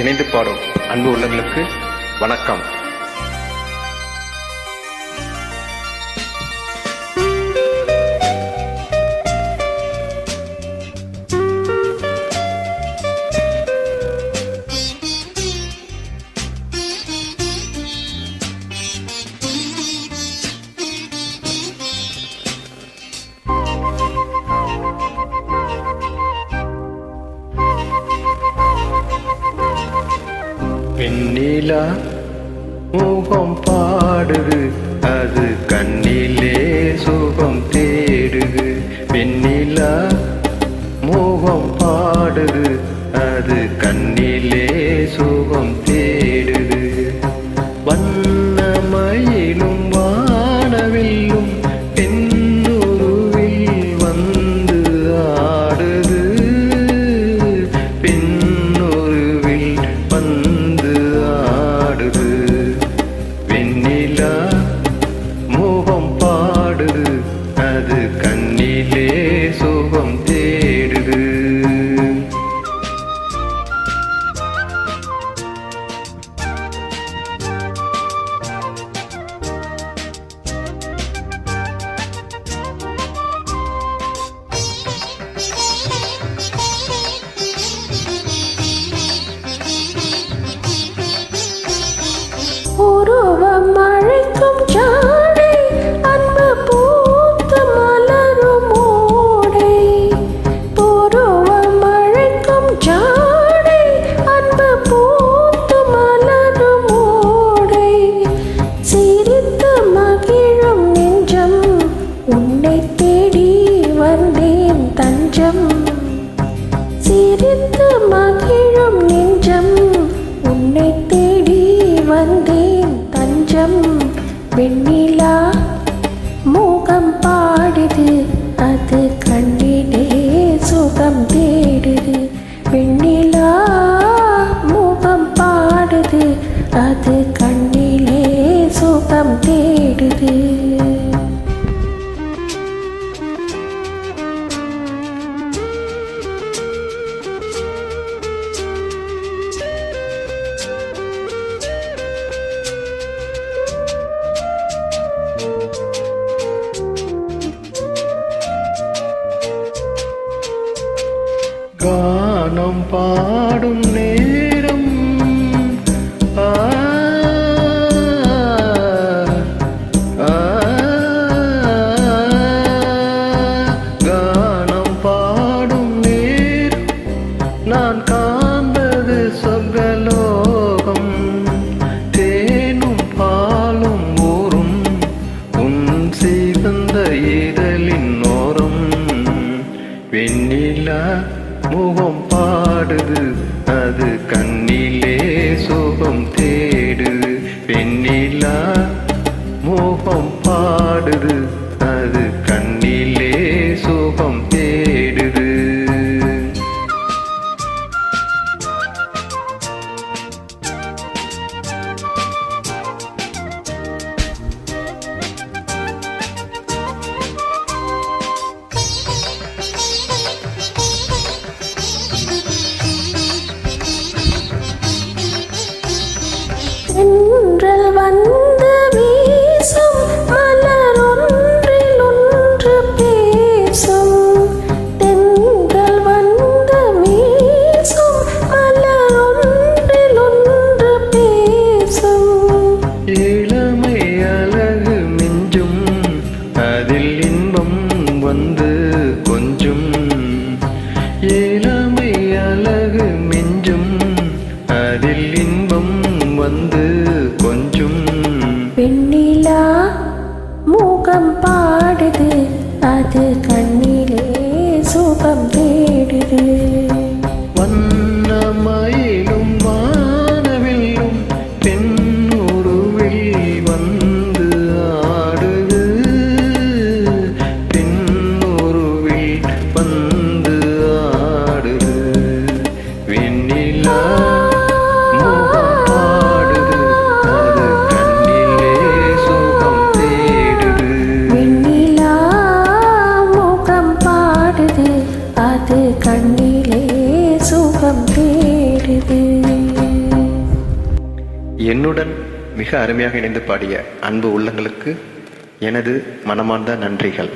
இணைந்து பாடும் அன்பு உள்ளங்களுக்கு வணக்கம். வெண்ணிலா முகம் பாடுது, அது கண்ணிலே சுகம் தேடுது. வெண்ணிலா முகம் பாடுது, அது கண்ணிலே சுகம் தேடுது. வண்ணமயிலும் வானவில்லும் பெண்ணுருவில் வந்து ஆடுது. பெண்ணுருவில் வந்து ஆடுது. வெண்ணிலா முகம் பாடுது, அது கண்ணிலே சுகம் தேடுது. உருவம் அழைக்கும் ஜாடை, அன்பு பூத்த மலரும் ஓடை. உருவம் அழைக்கும் ஜாடை, அன்பு பூத்த மலரும் ஓடை. சிரித்து மகிழும் நெஞ்சம், உன்னை தேடி வந்தேன் தஞ்சம். சிரித்து மகிழும் நெஞ்சம், உன்னை தேடி வந்தேன் தஞ்சம். வெண்ணிலா முகம் பாடுது, அது கண்ணிலே சுகம் தேடுது. வெண்ணிலா முகம் பாடுது, அது கண்ணிலே சுகம் தேடுது. கானம் பாடும் நேரம், ஆ ஆ கானம் பாடும் நேரம், நான் காண்பது சொர்க்கலோகம். தேனும் பாலும் ஊறும் உன் சிவந்த இதழின் ஓரம். வெண்ணிலா முகம் பாடுது, அது கண்ணிலே சுகம் தேடுது. வெண்ணிலா முகம் பாடுது, அது கண்ணிலே சுகம் தேடுது. தென்றல் வந்து வீசும், மலர் ஒன்றில் ஒன்று பேசும். தென்றல் வந்து வீசும், மலர் ஒன்றில் ஒன்று பேசும். இளமை அழகு மிஞ்சும், அதில் இன்பம் வந்து கொஞ்சும். இளமை அழகு மிஞ்சும், அதில் இன்பம் வந்து கொஞ்சும். வெண்ணிலா முகம் பாடுது, அது கண்ணிலே சுகம் தேடுது. வண்ணமயிலும் வானவில்லும் பெண்ணுருவில் வந்து ஆடுது. பெண்ணுருவில் வந்து ஆடுது. வெண்ணிலா முகம் பாடுது, அது கண்ணிலே சுகம் தேடுது. வெண்ணிலா முகம் பாடுது, அது கண்ணிலே சுகம் தேடுது. என்னுடன் மிக அருமையாக இணைந்து பாடிய அன்பு உள்ளங்களுக்கு எனது மனமார்ந்த நன்றிகள்.